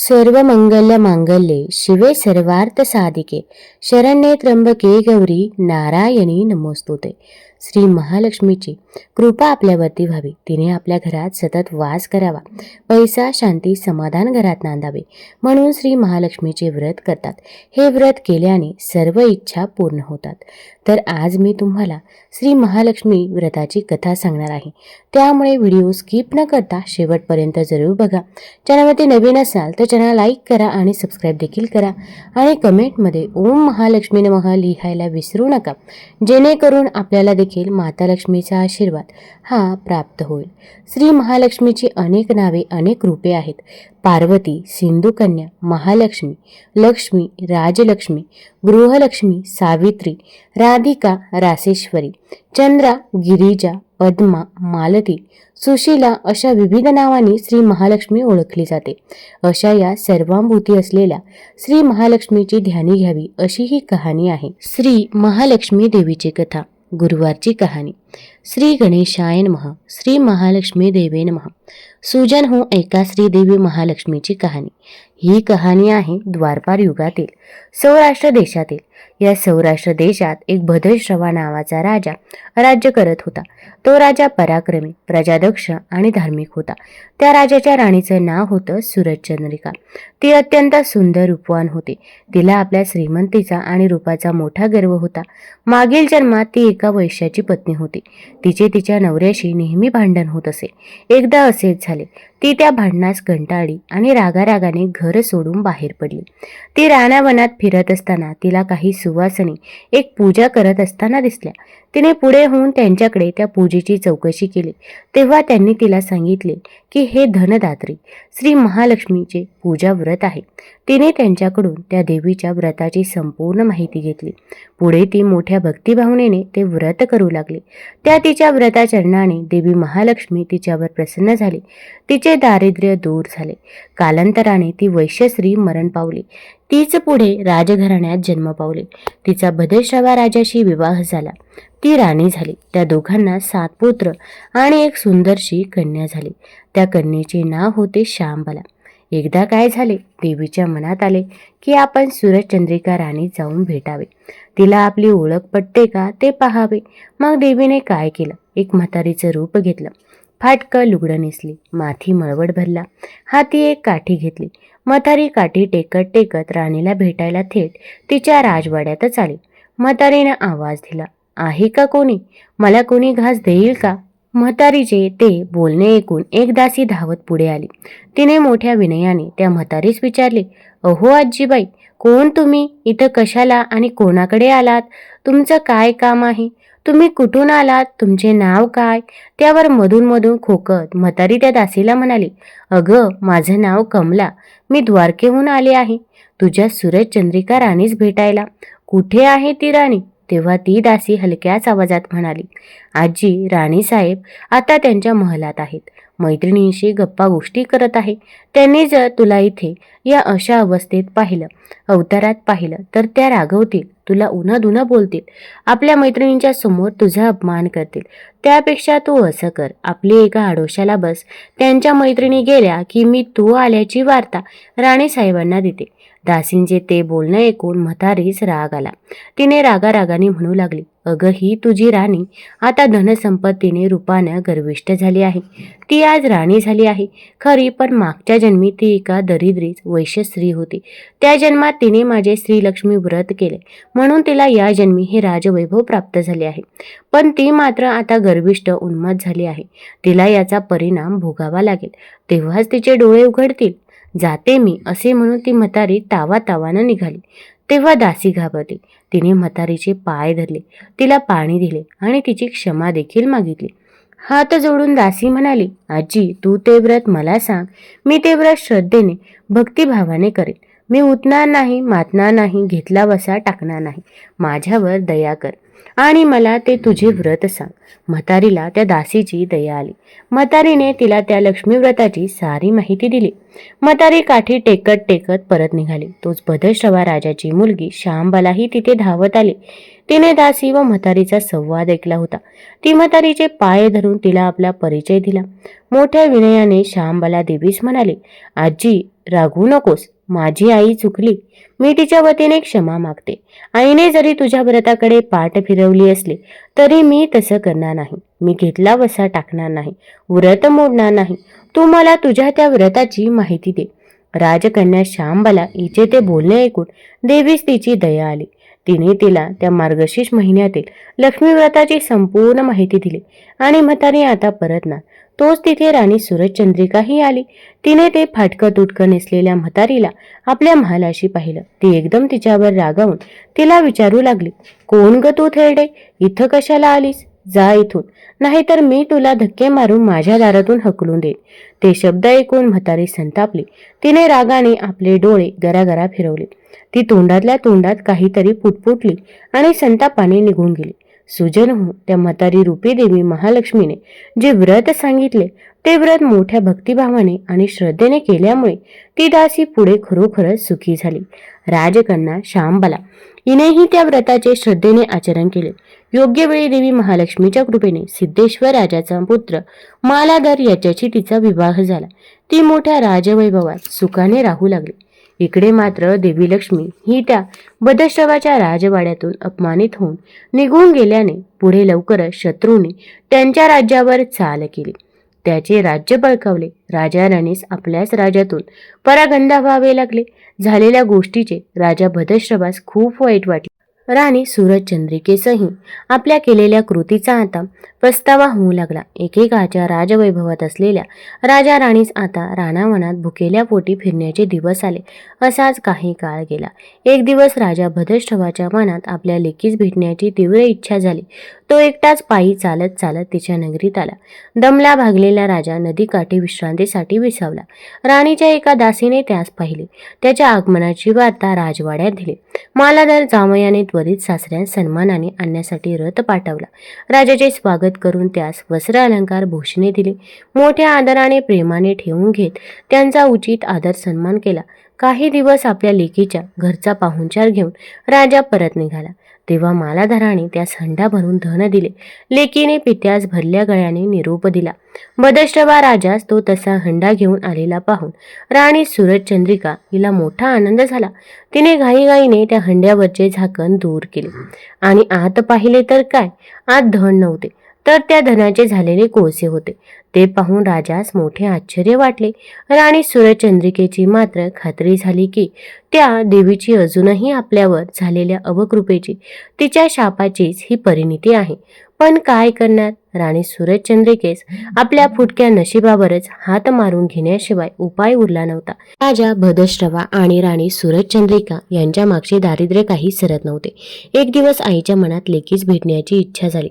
सर्व मंगल्य मांगल्ये शिवे सर्वार्थ साधिके शरण्ये त्र्यंबके गौरी नारायणी नमोस्तुते. श्री महालक्ष्मीची कृपा आपल्यावरती व्हावी, तिने आपल्या घरात सतत वास करावा, पैसा शांती समाधान घरात नांदावे म्हणून श्री महालक्ष्मीचे व्रत करतात. हे व्रत केल्याने सर्व इच्छा पूर्ण होतात. तर आज मी तुम्हाला श्री महालक्ष्मी व्रताची कथा सांगणार आहे. त्यामुळे व्हिडिओ स्किप न करता शेवटपर्यंत जरूर बघा. चॅनलवरती नवीन असाल तर चॅनल लाईक करा आणि सबस्क्राईब देखील करा आणि कमेंटमध्ये ओम महालक्ष्मी नमः लिहायला विसरू नका, जेणेकरून आपल्याला देखील माता लक्ष्मीचा आशीर्वाद हा प्राप्त होईल. श्री महालक्ष्मीची अनेक नावे अनेक रूपे आहेत. पार्वती, सिंधुकन्या, महालक्ष्मी, लक्ष्मी, राजलक्ष्मी, गृहलक्ष्मी, सावित्री, राधिका, रासेश्वरी, चंद्रा, गिरिजा, पद्मा, मालती, सुशीला अशा विविध नावांनी श्री महालक्ष्मी ओळखली जाते. अशा या सर्वांभूती असलेल्या श्री महालक्ष्मीची ध्यानी घ्यावी अशी ही कहाणी आहे. श्री महालक्ष्मी देवीची कथा. गुरुवारची कहाणी. श्री गणेशाय नमः. श्री महालक्ष्मी देवे नमः. सुजन हो ऐका श्रीदेवी महालक्ष्मीची कहाणी. ही कहाणी आहे द्वापार युगातील सौराष्ट्र देशातील. या सौराष्ट्र देशात एक भद्रश्रवा नावाचा राजा राज्य करत होता. तो राजा पराक्रमी, प्रजादक्ष आणि धार्मिक होता. त्या राजाच्या राणीचं नाव होतं सूरजचंद्रिका. ती अत्यंत सुंदर रूपवान होती. तिला आपल्या श्रीमंतीचा आणि रूपाचा मोठा गर्व होता. मागील जन्मात ती एका वैश्याची पत्नी होती. तिचे तिच्या नवऱ्याशी नेहमी भांडण होत असे. एकदा असेच झाले. ती त्या भांडणास कंटाळली आणि रागारागाने घर सोडून बाहेर पडली. ती रानावनात फिरत असताना तिला काही सुवासिनी एक पूजा करत असताना दिसल्या. तिने पुढे होऊन त्यांच्याकडे त्या पूजेची चौकशी केली. तेव्हा त्यांनी तिला सांगितले की हे धनदात्री श्री महालक्ष्मीचे पूजा व्रत आहे. तिने त्यांच्याकडून त्या देवीच्या व्रताची संपूर्ण माहिती घेतली. पुढे ती मोठ्या भक्तिभावनेने ते व्रत करू लागली. त्या तिच्या व्रताचरणाने देवी महालक्ष्मी तिच्यावर प्रसन्न झाली. तिचे दारिद्र्य दूर झाले. कालांतराने ती वैश्यश्री मरण पावली. तीच पुढे राजघराण्यात जन्म पावली. तिचा भद्रश्रवा राजाशी विवाह झाला. ती राणी झाली. त्या दोघांना 7 पुत्र आणि एक सुंदरशी कन्या झाली. त्या कन्येचे नाव होते शांबला. एकदा काय झाले, देवीच्या मनात आले की आपण सूरजचंद्रिका राणी जाऊन भेटावे, तिला आपली ओळख पटते का ते पाहावे. मग देवीने काय केलं, एक म्हातारीचं रूप घेतलं. फाटकं लुगडं नेसली, माथी मळवट भरला, हाती एक काठी घेतली. म्हातारी काठी टेकत टेकत राणीला भेटायला थेट तिच्या राजवाड्यातच आली. म्हातारीने आवाज दिला, आहे का कोणी? मला कोणी घास देईल का? म्हातारीचे ते बोलणे ऐकून एक दासी धावत पुढे आली. तिने मोठ्या विनयाने त्या म्हातारीस विचारले, अहो आजीबाई, कोण तुम्ही? इथं कशाला आणि कोणाकडे आलात? तुमचं काय काम आहे? तुम्ही कुठून आलात? तुमचे नाव काय? त्यावर मधून मधून खोकत म्हातारी त्या दासीला म्हणाली, अगं, माझं नाव कमला. मी द्वारकेहून आले आहे तुझ्या सूरजचंद्रिका राणीस भेटायला. कुठे आहे ती राणी? तेव्हा ती दासी हलक्याच आवाजात म्हणाली, आजी, राणीसाहेब आता त्यांच्या महलात आहेत. मैत्रिणींशी गप्पा गोष्टी करत आहे. त्यांनी जर तुला इथे या अशा अवस्थेत पाहिलं, अवतारात पाहिलं, तर त्या रागवतील, तुला उन्हं बोलतील, आपल्या मैत्रिणींच्या समोर तुझा अपमान करतील. त्यापेक्षा तू असं कर, आपली एका आडोशाला बस. त्यांच्या मैत्रिणी गेल्या की मी तू आल्याची वार्ता राणीसाहेबांना देते. दासींचे ते बोलणं ऐकून म्हातारीस राग आला. तिने रागारागाने म्हणू लागली, अगं, ही तुझी राणी आता धनसंपत्तीने रूपानं गर्विष्ठ झाली आहे. ती आज राणी झाली आहे खरी, पण मागच्या जन्मी ती एका दरिद्रीच वैश्य स्त्री होती. त्या जन्मात तिने माझे श्रीलक्ष्मी व्रत केले म्हणून तिला या जन्मी हे राजवैभव प्राप्त झाले आहे. पण ती मात्र आता गर्विष्ठ उन्मत्त झाली आहे. तिला याचा परिणाम भोगावा लागेल, तेव्हाच तिचे डोळे उघडतील. जाते मी, असे म्हणून ती म्हातारी तावातावानं निघाली. तेव्हा दासी घाबरली. तिने म्हातारीचे पाय धरले, तिला पाणी दिले आणि तिची क्षमा देखील मागितली. हात जोडून दासी म्हणाली, आजी, तू ते व्रत मला सांग. मी ते व्रत श्रद्धेने भक्तिभावाने करेन. मी उठणार नाही, मातणार नाही, घेतला वसा टाकणार नाही. माझ्यावर दया कर आणि मला ते तुझे व्रत सांग. म्हातारीला त्या दासीची दया आली. म्हातारीने तिला त्या लक्ष्मी व्रताची सारी माहिती दिली. म्हातारी काठी टेकत टेकत परत निघाली. तोच भद्रश्रवा राजाची मुलगी श्यामबालाही तिथे धावत आली. तिने दासी व म्हातारीचा संवाद ऐकला होता. ती म्हातारीचे पाय धरून तिला आपला परिचय दिला. मोठ्या विनयाने श्यामबाला देवीस म्हणाली, आजी, रागवू नकोस. माझी आई चुकली. मी तिच्या वतीने क्षमा मागते. आईने जरी तुझ्या व्रताकडे पाठ फिरवली असली तरी मी तसं करणार नाही. मी घेतला वसा टाकणार नाही, व्रत मोडणार नाही. तू मला तुझ्या त्या व्रताची माहिती दे. राजकन्या श्यामबाला हिचे ते बोलणे ऐकून देवीस तिची दया आली. तिने तिला त्या मार्गशीर्ष महिन्यातील लक्ष्मी व्रताची संपूर्ण माहिती दिली आणि म्हातारी आता परतणार. तोच तिथे राणी सूरजचंद्रिकाही आली. तिने ते फाटकं तुटकं नेसलेल्या म्हातारीला आपल्या महालाशी पाहिलं. ती एकदम तिच्यावर रागावून तिला विचारू लागली, कोण ग तू थेरडे? इथं कशाला आलीस? जा इथून, नाहीतर मी तुला धक्के मारून माझ्या दारातून हकलून देईन. ते शब्द ऐकून म्हातारी संतापली. तिने रागाने आपले डोळे गरागरा फिरवले. ती तोंडातल्या तोंडात काहीतरी पुटपुटली आणि संतापाने निघून गेली. सुजन हो, त्या म्हातारी रूपी देवी महालक्ष्मीने जे व्रत सांगितले ते व्रत मोठ्या भक्तिभावाने आणि श्रद्धेने केल्यामुळे ती दासी पुढे खरोखरच सुखी झाली. राजकन्या श्यामबाला हिनेही त्या व्रताचे श्रद्धेने आचरण केले. योग्य वेळी देवी महालक्ष्मीच्या कृपेने सिद्धेश्वर राजाचा पुत्र मालाधर याच्याशी तिचा विवाह झाला. ती मोठ्या राजवैभवात सुखाने राहू लागली. इकडे मात्र देवी लक्ष्मी ही त्या भद्रश्रवाच्या राजवाड्यातून अपमानित होऊन निघून गेल्याने पुढे लवकरच शत्रूंनी त्यांच्या राज्यावर चाल केली. त्याचे राज्य बळकावले. राजा राणीस आपल्याच राज्यातून परागंदा व्हावे लागले. झालेल्या गोष्टीचे राजा भद्रश्रवास खूप वाईट वाटले. राणी सूरजचंद्रिकेसही आपल्या केलेल्या कृतीचा आता पस्तावा होऊ लागला. एकेकाच्या राजवैभवात असलेल्या राजा राणीस आता रानावनात भुकेल्या पोटी फिरण्याचे दिवस आले. असाच काही काळ गेला. एक दिवस राजा भद्रश्रवाच्या मनात आपल्या लेकीस भेटण्याची तीव्र इच्छा झाली. तो एकटाच पायी चालत चालत तिच्या नगरीत आला. दमला भागलेला राजा नदीकाठी विश्रांतीसाठी विसावला. राणीच्या एका दासीने त्यास पाहिले. त्याच्या आगमनाची वार्ता राजवाड्यात दिली. मालाधर जावयाने त्वरित सासऱ्यास सन्मानाने आणण्यासाठी रथ पाठवला. राजाचे स्वागत करून त्यास वस्त्र अलंकार भूषणे दिले. मोठ्या आदराने प्रेमाने ठेवून घेत त्यांचा उचित आदर सन्मान केला. काही दिवस आपल्या लेकीच्या घरचा पाहुणचार घेऊन राजा परत निघाला. तेव्हा मालाधराने त्यास हंडा भरून धन दिले. लेकीने पित्यास भरल्या गळ्याने निरोप दिला. भद्रश्रवा राजास तो तसा हंडा घेऊन आलेला पाहून राणी सूरजचंद्रिका हिला मोठा आनंद झाला. तिने घाईघाईने त्या हंड्यावरचे झाकण दूर केले आणि आत पाहिले तर काय, आत धन नव्हते, तर त्या धनाचे झालेले कोळसे होते. ते पाहून राजास मोठे आश्चर्य वाटले. राणी सूरजचंद्रिकेची मात्र खात्री झाली की त्या देवीची अजूनही आपल्यावर झालेल्या अवकृपेची, तिच्या शापाचीच ही परिणिती आहे. पण काय करणार? राणी सूरजचंद्रिकेस आपल्या फुटक्या नशिबावरच हात मारून घेण्याशिवाय उपाय उरला नव्हता. राजा भद्रश्रवा आणि राणी सूरजचंद्रिका यांच्या मागचे दारिद्र्य काही सरत नव्हते. एक दिवस आईच्या मनात लेकीस भेटण्याची इच्छा झाली.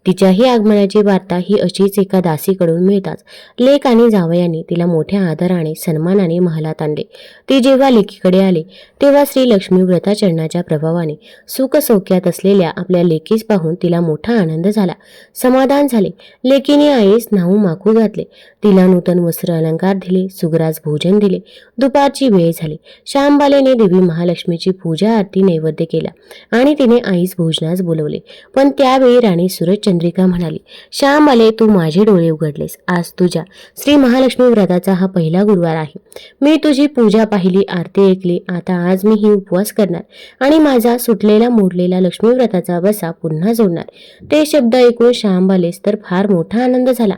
तिच्याही आगमनाची वार्ता ही अशीच एका दासीकडून मिळताच लेक आणि जावयाने तिला मोठ्या आदराने सन्मानाने महालात आणले. ती जेव्हा लेकीकडे आले तेव्हा श्री लक्ष्मी व्रताचरणाच्या प्रभावाने सुख सौख्यात असलेल्या आपल्या लेकीस पाहून तिला मोठा आनंद झाला, समाधान झाले. लेकीने आईस न्हाऊ माखू घातले. तिला नूतन वस्त्र अलंकार दिले, सुग्रास भोजन दिले. दुपारची वेळ झाली. श्यामबालेने देवी महालक्ष्मीची पूजा आरती नैवेद्य केला आणि तिने आईस भोजनास बोलवले. पण त्यावेळी राणी सूरजचंद्रिका म्हणाली, श्यामबाले, तू माझे डोळे उघडलेस. आज तुझ्या श्री महालक्ष्मी व्रताचा हा पहिला गुरुवार आहे. मी तुझी पूजा पाहिली, आरती ऐकली. आता आज मी ही उपवास करणार आणि माझा सुटलेला मोडलेला लक्ष्मी व्रताचा वसा पुन्हा जोडणार. ते शब्द ऐकून श्यामबालेस तर फार मोठा आनंद झाला.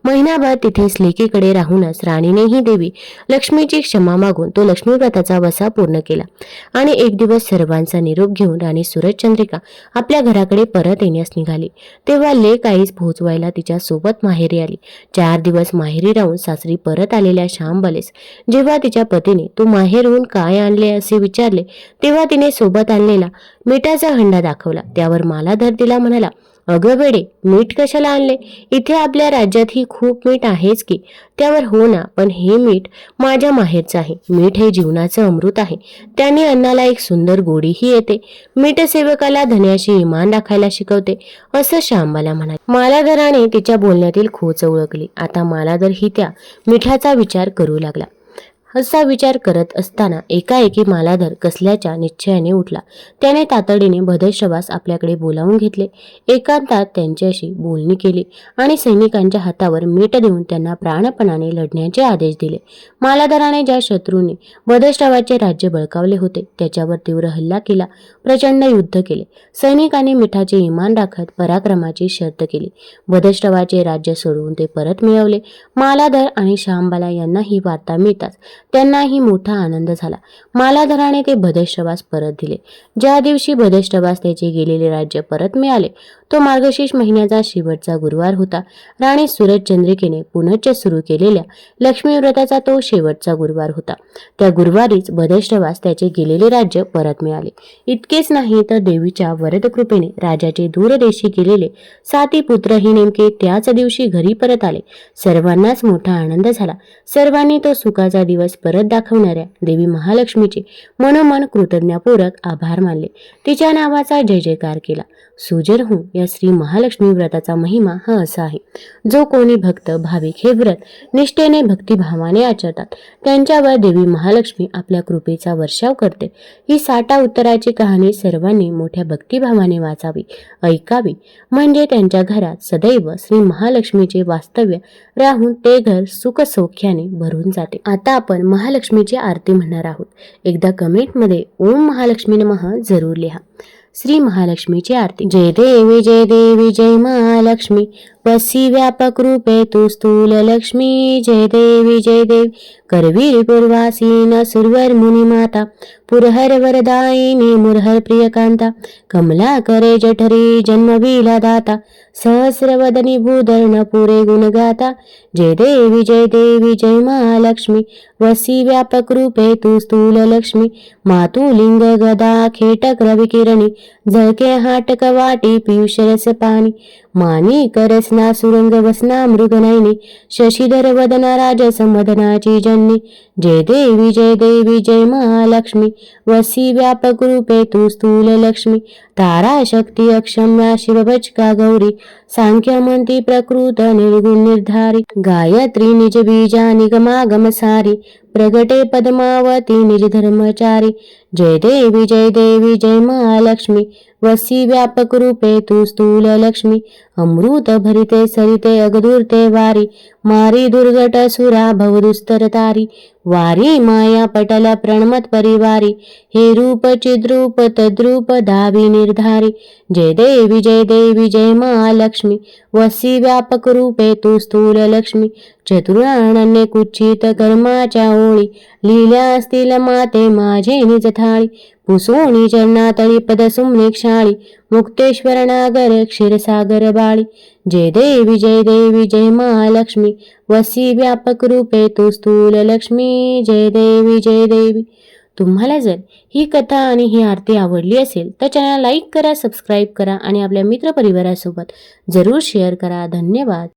महिनाभर तिथेच लेकीकडे राहूनच राणीनेही देवी लक्ष्मीची क्षमा मागून तो लक्ष्मी व्रताचा वसा पूर्ण केला आणि एक दिवस सर्वांचा निरोप घेऊन राणी सूरजचंद्रिका आपल्या घराकडे परत येण्यास निघाली. तेव्हा लेक आईस पोहोचवायला तिच्या सोबत माहेरी आली. 4 दिवस माहेरी राहून सासरी परत आलेल्या श्यामबालेस जेव्हा तिच्या पतीने तू माहेरून काय आणले असे विचारले तेव्हा तिने सोबत आणलेला मिठाचा हंडा दाखवला. त्यावर मालाधर तिला म्हणाला, अगं बेडे, मीठ कशाला आणले? इथे आपल्या राज्यातही खूप मीठ आहेच की. त्यावर हो ना, पण हे मीठ माझ्या माहेरचं आहे. मीठ हे जीवनाचं अमृत आहे. त्याने अन्नाला एक सुंदर गोडीही येते. मीठ सेवकाला धन्याशी इमान राखायला शिकवते, असं श्यामबाला म्हणाली. मालाधराने तिच्या बोलण्यातील खोच ओळखली. आता मालाधर ही त्या मिठाचा विचार करू लागला. असा विचार करत असताना एकाएकी मालाधर कसल्याच्या निश्चयाने उठला. त्याने तातडीने भद्रश्रवास आपल्याकडे बोलावून घेतले. एकांतात त्यांच्याशी बोलणी केली आणि सैनिकांच्या हातावर मीठ देऊन त्यांना प्राणपणाने लढण्याचे आदेश दिले. मालाधराने ज्या शत्रूने भद्रश्रवाचे राज्य बळकावले होते त्याच्यावर तीव्र हल्ला केला. प्रचंड युद्ध केले. सैनिकांनी मिठाचे इमान राखत पराक्रमाची शर्त केली. भद्रश्रवाचे राज्य सोडवून ते परत मिळवले. मालाधर आणि श्यामबाला यांना ही वार्ता मिळताच त्यांनाही मोठा आनंद झाला. मालाधराने ते भद्रश्रवास परत दिले. ज्या दिवशी भद्रश्रवास त्याचे गेलेले राज्य परत मिळाले तो मार्गशीर्ष महिन्याचा शेवटचा गुरुवार होता. राणी सूरजचंद्रिकेने पुनश्च सुरू केलेल्या लक्ष्मी व्रताचा तो शेवटचा गुरुवार होता. त्या गुरुवारीच भद्रश्रवास त्याचे गेलेले राज्य परत मिळाले. इतकेच नाही तर देवीच्या वरद कृपेने राजाचे दूरदेशी गेलेले 7 पुत्रही नेमके त्याच दिवशी घरी परत आले. सर्वांनाच मोठा आनंद झाला. सर्वांनी तो सुखाचा दिवस परत दाखवणाऱ्या देवी महालक्ष्मीचे मनोमन कृतज्ञतापूर्वक आभार मानले. तिच्या नावाचा जय जयकार केला. सुजर हो, या श्री महालक्ष्मी व्रताचा महिमा हा असा आहे. जो कोणी भक्त भाविक हे व्रत निष्ठेने भक्तिभावाने आचरतात त्यांच्यावर देवी महालक्ष्मी आपल्या कृपेचा वर्षाव करते. ही साठा उत्तराची कहाणी सर्वांनी मोठ्या भक्तिभावाने वाचावी, ऐकावी, म्हणजे त्यांच्या घरात सदैव श्री महालक्ष्मीचे वास्तव्य राहून ते घर सुख सौख्याने भरून जाते. आता आपण महालक्ष्मीची आरती म्हणणार आहोत. एकदा कमेंटमध्ये ओम महालक्ष्मी नमः जरूर लिहा. श्री महालक्ष्मीची आरती. जय देवी जय महालक्ष्मी, वसी व्यापक रूपे तू स्थूल लक्ष्मी. जय देवी करवीर पूर्वासीन सुरवर मुनी माता, पुरहर वरदायिनी मुरहर प्रियकांता, कमला करे जठरी जन्मविला दाता, सहस्रवदनी भूधरण पुरे गुणगाता. जय देवी जय महालक्ष्मी, वसी व्यापक रूपे तू स्थूल लक्ष्मी. मातुलिंग गदा खेटक रविकिरणी, झळके हाटक वाटी पियुषरस पाणी. मानी करसना सुरंग वसना मृगनयनी, शशीधर वदना राजसमदनाची जननी. जय देवी जय महालक्ष्मी, वसी व्यापक रूपे तू स्थूल लक्ष्मी. तारा शक्ती अक्षम्या शिवभजका गौरी, सांख्यमंती प्रकृत निर्गुण निर्धारी. गायत्री निज बीजा निगमागम सारी, प्रगटे पद्मावती निज धर्मचारी. जय देवी जय महालक्ष्मी, वसी व्यापक रूपे तू स्थूल लक्ष्मी. अमृत भरिते सरिते अगदूरते वारी, मारी दुर्गट सुरा भवदुस्तर तारी. वारी माया पटल प्रणमत परिवारी, हे रूप चिद्रूप तद्रूप धावी निर्धारी. जय देवी जय महालक्ष्मी, वसी व्यापक रूपे तू स्थूल लक्ष्मी. चतुरानन्य कुचित कर्माच्या ओळी, लिहिल्या असतील माते माझे निज थाळी. पुसोणी चरणातळी पदसुमने क्षाळी, मुक्तेश्वर नागर क्षीरसागर बाळी. जय देवी जय महालक्ष्मी, वसी व्यापक रूपे तू स्थूल लक्ष्मी. जय देवी. तुम्हाला जर ही कथा आणि ही आरती आवडली असेल तर चॅनल लाईक करा, सबस्क्राईब करा आणि आपल्या मित्रपरिवारासोबत जरूर शेअर करा. धन्यवाद.